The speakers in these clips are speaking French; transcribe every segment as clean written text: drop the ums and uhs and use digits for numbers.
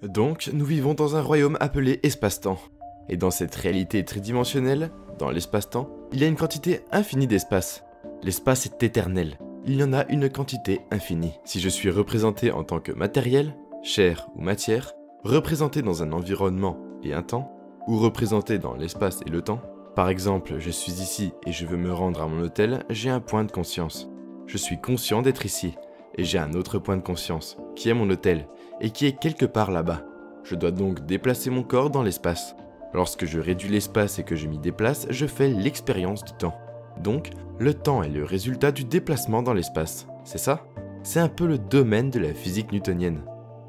Donc, nous vivons dans un royaume appelé espace-temps. Et dans cette réalité tridimensionnelle, dans l'espace-temps, il y a une quantité infinie d'espace. L'espace est éternel. Il y en a une quantité infinie. Si je suis représenté en tant que matériel, chair ou matière, représenté dans un environnement et un temps, ou représenté dans l'espace et le temps, par exemple, je suis ici et je veux me rendre à mon hôtel, j'ai un point de conscience. Je suis conscient d'être ici, et j'ai un autre point de conscience, qui est mon hôtel, et qui est quelque part là-bas. Je dois donc déplacer mon corps dans l'espace. Lorsque je réduis l'espace et que je m'y déplace, je fais l'expérience du temps. Donc, le temps est le résultat du déplacement dans l'espace, c'est ça? C'est un peu le domaine de la physique newtonienne,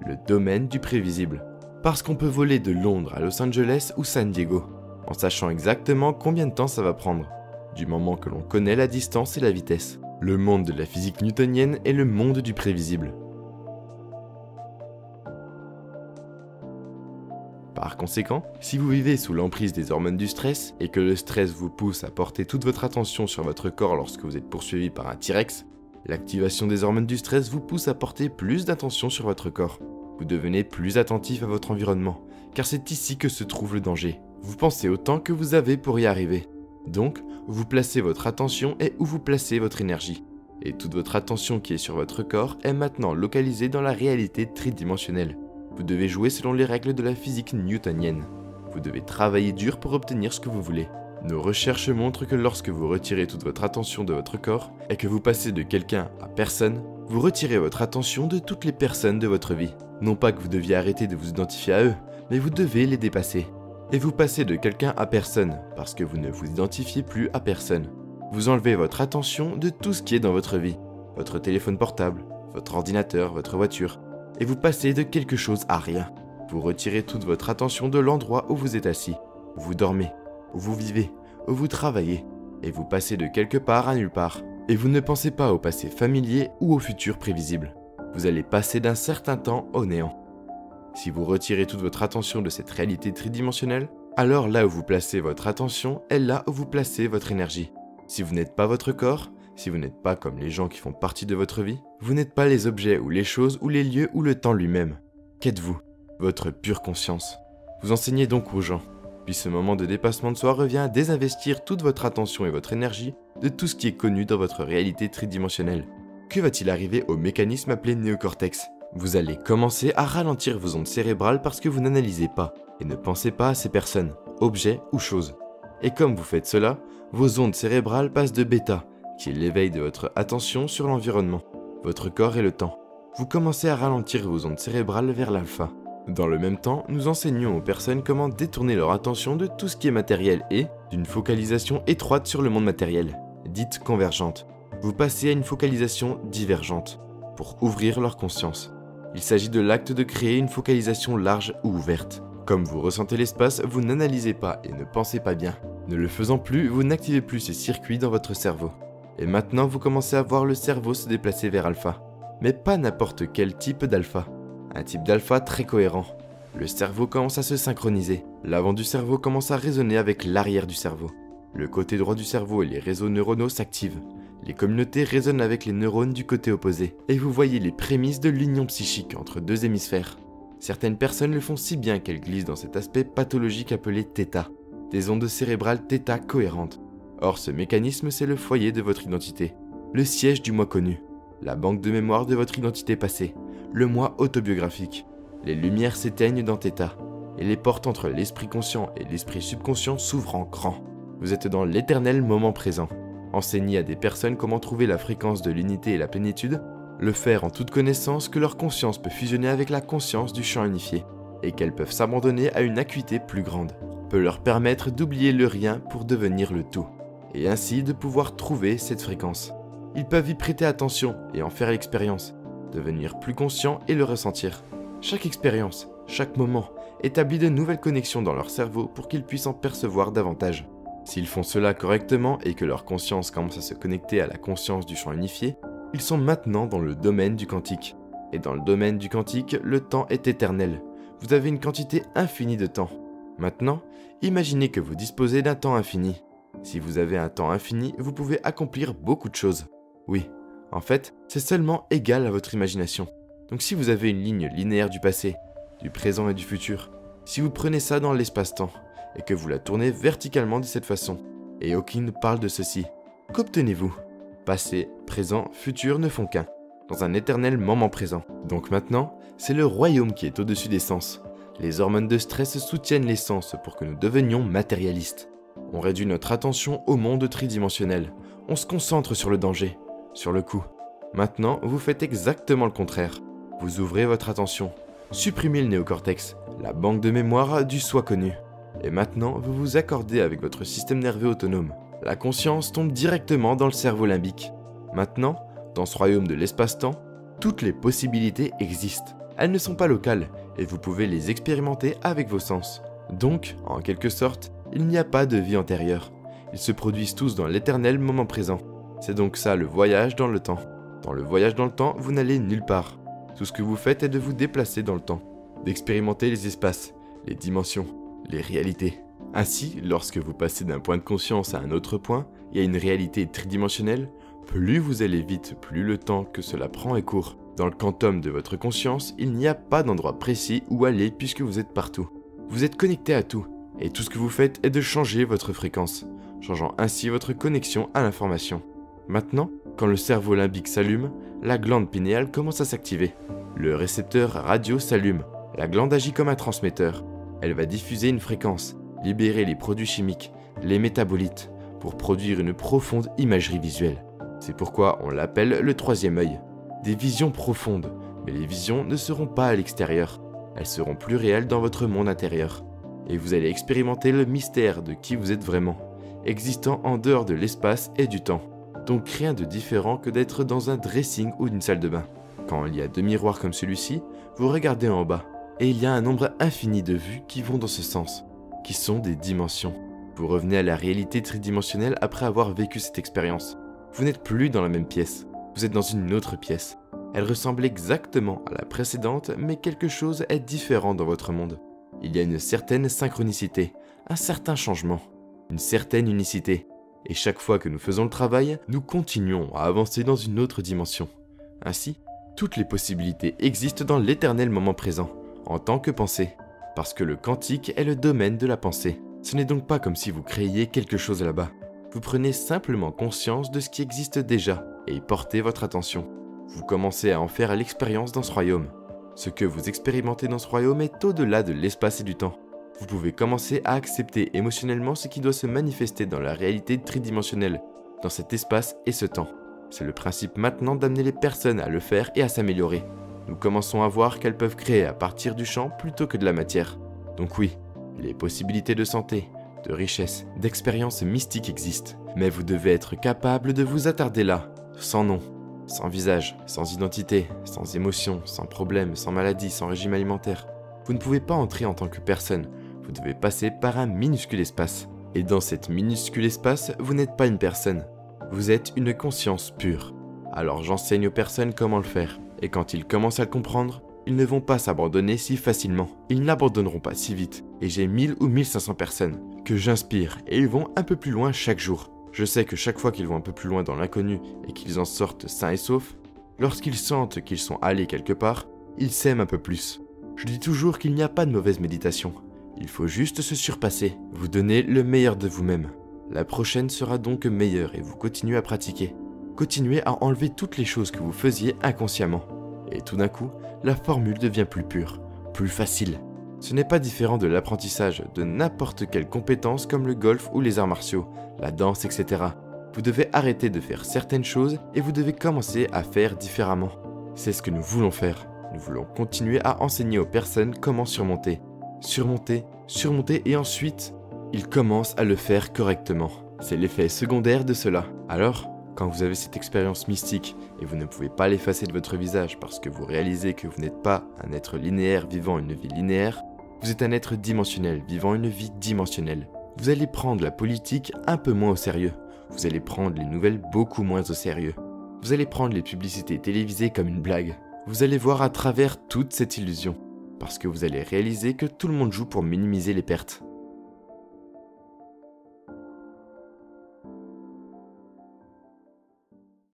le domaine du prévisible. Parce qu'on peut voler de Londres à Los Angeles ou San Diego, en sachant exactement combien de temps ça va prendre, du moment que l'on connaît la distance et la vitesse. Le monde de la physique newtonienne est le monde du prévisible. Par conséquent, si vous vivez sous l'emprise des hormones du stress et que le stress vous pousse à porter toute votre attention sur votre corps lorsque vous êtes poursuivi par un T-Rex, l'activation des hormones du stress vous pousse à porter plus d'attention sur votre corps. Vous devenez plus attentif à votre environnement, car c'est ici que se trouve le danger. Vous pensez au temps que vous avez pour y arriver. Donc, vous placez votre attention et où vous placez votre énergie. Et toute votre attention qui est sur votre corps est maintenant localisée dans la réalité tridimensionnelle. Vous devez jouer selon les règles de la physique newtonienne. Vous devez travailler dur pour obtenir ce que vous voulez. Nos recherches montrent que lorsque vous retirez toute votre attention de votre corps et que vous passez de quelqu'un à personne, vous retirez votre attention de toutes les personnes de votre vie. Non pas que vous deviez arrêter de vous identifier à eux, mais vous devez les dépasser. Et vous passez de quelqu'un à personne parce que vous ne vous identifiez plus à personne. Vous enlevez votre attention de tout ce qui est dans votre vie, votre téléphone portable, votre ordinateur, votre voiture, et vous passez de quelque chose à rien. Vous retirez toute votre attention de l'endroit où vous êtes assis, où vous dormez, où vous vivez, où vous travaillez, et vous passez de quelque part à nulle part. Et vous ne pensez pas au passé familier ou au futur prévisible. Vous allez passer d'un certain temps au néant. Si vous retirez toute votre attention de cette réalité tridimensionnelle, alors là où vous placez votre attention est là où vous placez votre énergie. Si vous n'êtes pas votre corps, si vous n'êtes pas comme les gens qui font partie de votre vie, vous n'êtes pas les objets ou les choses ou les lieux ou le temps lui-même. Qu'êtes-vous? Votre pure conscience. Vous enseignez donc aux gens. Puis ce moment de dépassement de soi revient à désinvestir toute votre attention et votre énergie de tout ce qui est connu dans votre réalité tridimensionnelle. Que va-t-il arriver au mécanisme appelé néocortex? Vous allez commencer à ralentir vos ondes cérébrales parce que vous n'analysez pas et ne pensez pas à ces personnes, objets ou choses. Et comme vous faites cela, vos ondes cérébrales passent de bêta, qui est l'éveil de votre attention sur l'environnement, votre corps et le temps. Vous commencez à ralentir vos ondes cérébrales vers l'alpha. Dans le même temps, nous enseignons aux personnes comment détourner leur attention de tout ce qui est matériel et d'une focalisation étroite sur le monde matériel, dite convergente. Vous passez à une focalisation divergente, pour ouvrir leur conscience. Il s'agit de l'acte de créer une focalisation large ou ouverte. Comme vous ressentez l'espace, vous n'analysez pas et ne pensez pas bien. Ne le faisant plus, vous n'activez plus ces circuits dans votre cerveau. Et maintenant, vous commencez à voir le cerveau se déplacer vers alpha. Mais pas n'importe quel type d'alpha. Un type d'alpha très cohérent. Le cerveau commence à se synchroniser. L'avant du cerveau commence à résonner avec l'arrière du cerveau. Le côté droit du cerveau et les réseaux neuronaux s'activent. Les communautés résonnent avec les neurones du côté opposé. Et vous voyez les prémices de l'union psychique entre deux hémisphères. Certaines personnes le font si bien qu'elles glissent dans cet aspect pathologique appelé θ. Des ondes cérébrales θ cohérentes. Or, ce mécanisme, c'est le foyer de votre identité. Le siège du moi connu. La banque de mémoire de votre identité passée. Le moi autobiographique. Les lumières s'éteignent dans θ. Et les portes entre l'esprit conscient et l'esprit subconscient s'ouvrent en grand. Vous êtes dans l'éternel moment présent. Enseigner à des personnes comment trouver la fréquence de l'unité et la plénitude, le faire en toute connaissance que leur conscience peut fusionner avec la conscience du champ unifié, et qu'elles peuvent s'abandonner à une acuité plus grande, peut leur permettre d'oublier le rien pour devenir le tout, et ainsi de pouvoir trouver cette fréquence. Ils peuvent y prêter attention et en faire l'expérience, devenir plus conscients et le ressentir. Chaque expérience, chaque moment, établit de nouvelles connexions dans leur cerveau pour qu'ils puissent en percevoir davantage. S'ils font cela correctement et que leur conscience commence à se connecter à la conscience du champ unifié, ils sont maintenant dans le domaine du quantique. Et dans le domaine du quantique, le temps est éternel. Vous avez une quantité infinie de temps. Maintenant, imaginez que vous disposez d'un temps infini. Si vous avez un temps infini, vous pouvez accomplir beaucoup de choses. Oui, en fait, c'est seulement égal à votre imagination. Donc si vous avez une ligne linéaire du passé, du présent et du futur. Si vous prenez ça dans l'espace-temps, et que vous la tournez verticalement de cette façon, et Hawking parle de ceci, qu'obtenez-vous? Passé, présent, futur ne font qu'un, dans un éternel moment présent. Donc maintenant, c'est le royaume qui est au-dessus des sens. Les hormones de stress soutiennent les sens pour que nous devenions matérialistes. On réduit notre attention au monde tridimensionnel. On se concentre sur le danger, sur le coup. Maintenant, vous faites exactement le contraire. Vous ouvrez votre attention, supprimez le néocortex, la banque de mémoire du soi connu. Et maintenant, vous vous accordez avec votre système nerveux autonome. La conscience tombe directement dans le cerveau limbique. Maintenant, dans ce royaume de l'espace-temps, toutes les possibilités existent. Elles ne sont pas locales, et vous pouvez les expérimenter avec vos sens. Donc, en quelque sorte, il n'y a pas de vie antérieure. Ils se produisent tous dans l'éternel moment présent. C'est donc ça le voyage dans le temps. Dans le voyage dans le temps, vous n'allez nulle part. Tout ce que vous faites est de vous déplacer dans le temps, d'expérimenter les espaces, les dimensions, les réalités. Ainsi, lorsque vous passez d'un point de conscience à un autre point, et à une réalité tridimensionnelle, plus vous allez vite, plus le temps que cela prend est court. Dans le quantum de votre conscience, il n'y a pas d'endroit précis où aller puisque vous êtes partout. Vous êtes connecté à tout, et tout ce que vous faites est de changer votre fréquence, changeant ainsi votre connexion à l'information. Maintenant, quand le cerveau limbique s'allume, la glande pinéale commence à s'activer. Le récepteur radio s'allume, la glande agit comme un transmetteur. Elle va diffuser une fréquence, libérer les produits chimiques, les métabolites, pour produire une profonde imagerie visuelle. C'est pourquoi on l'appelle le troisième œil. Des visions profondes, mais les visions ne seront pas à l'extérieur. Elles seront plus réelles dans votre monde intérieur. Et vous allez expérimenter le mystère de qui vous êtes vraiment, existant en dehors de l'espace et du temps. Donc rien de différent que d'être dans un dressing ou une salle de bain. Quand il y a deux miroirs comme celui-ci, vous regardez en bas, et il y a un nombre infini de vues qui vont dans ce sens, qui sont des dimensions. Vous revenez à la réalité tridimensionnelle après avoir vécu cette expérience. Vous n'êtes plus dans la même pièce, vous êtes dans une autre pièce. Elle ressemble exactement à la précédente, mais quelque chose est différent dans votre monde. Il y a une certaine synchronicité, un certain changement, une certaine unicité. Et chaque fois que nous faisons le travail, nous continuons à avancer dans une autre dimension. Ainsi, toutes les possibilités existent dans l'éternel moment présent, en tant que pensée, parce que le quantique est le domaine de la pensée. Ce n'est donc pas comme si vous créiez quelque chose là-bas. Vous prenez simplement conscience de ce qui existe déjà et y portez votre attention. Vous commencez à en faire l'expérience dans ce royaume. Ce que vous expérimentez dans ce royaume est au-delà de l'espace et du temps. Vous pouvez commencer à accepter émotionnellement ce qui doit se manifester dans la réalité tridimensionnelle, dans cet espace et ce temps. C'est le principe maintenant d'amener les personnes à le faire et à s'améliorer. Nous commençons à voir qu'elles peuvent créer à partir du champ plutôt que de la matière. Donc oui, les possibilités de santé, de richesse, d'expériences mystiques existent. Mais vous devez être capable de vous attarder là, sans nom, sans visage, sans identité, sans émotion, sans problème, sans maladie, sans régime alimentaire. Vous ne pouvez pas entrer en tant que personne, vous devez passer par un minuscule espace. Et dans cet minuscule espace, vous n'êtes pas une personne. Vous êtes une conscience pure. Alors j'enseigne aux personnes comment le faire. Et quand ils commencent à le comprendre, ils ne vont pas s'abandonner si facilement. Ils n'abandonneront pas si vite. Et j'ai 1000 ou 1500 personnes que j'inspire et ils vont un peu plus loin chaque jour. Je sais que chaque fois qu'ils vont un peu plus loin dans l'inconnu et qu'ils en sortent sains et saufs, lorsqu'ils sentent qu'ils sont allés quelque part, ils s'aiment un peu plus. Je dis toujours qu'il n'y a pas de mauvaise méditation. Il faut juste se surpasser, vous donner le meilleur de vous-même. La prochaine sera donc meilleure et vous continuez à pratiquer. Continuez à enlever toutes les choses que vous faisiez inconsciemment. Et tout d'un coup, la formule devient plus pure, plus facile. Ce n'est pas différent de l'apprentissage de n'importe quelle compétence comme le golf ou les arts martiaux, la danse, etc. Vous devez arrêter de faire certaines choses et vous devez commencer à faire différemment. C'est ce que nous voulons faire. Nous voulons continuer à enseigner aux personnes comment surmonter. Surmonter, surmonter et ensuite, ils commencent à le faire correctement. C'est l'effet secondaire de cela. Alors, quand vous avez cette expérience mystique et vous ne pouvez pas l'effacer de votre visage parce que vous réalisez que vous n'êtes pas un être linéaire vivant une vie linéaire, vous êtes un être dimensionnel vivant une vie dimensionnelle. Vous allez prendre la politique un peu moins au sérieux. Vous allez prendre les nouvelles beaucoup moins au sérieux. Vous allez prendre les publicités télévisées comme une blague. Vous allez voir à travers toute cette illusion. Parce que vous allez réaliser que tout le monde joue pour minimiser les pertes.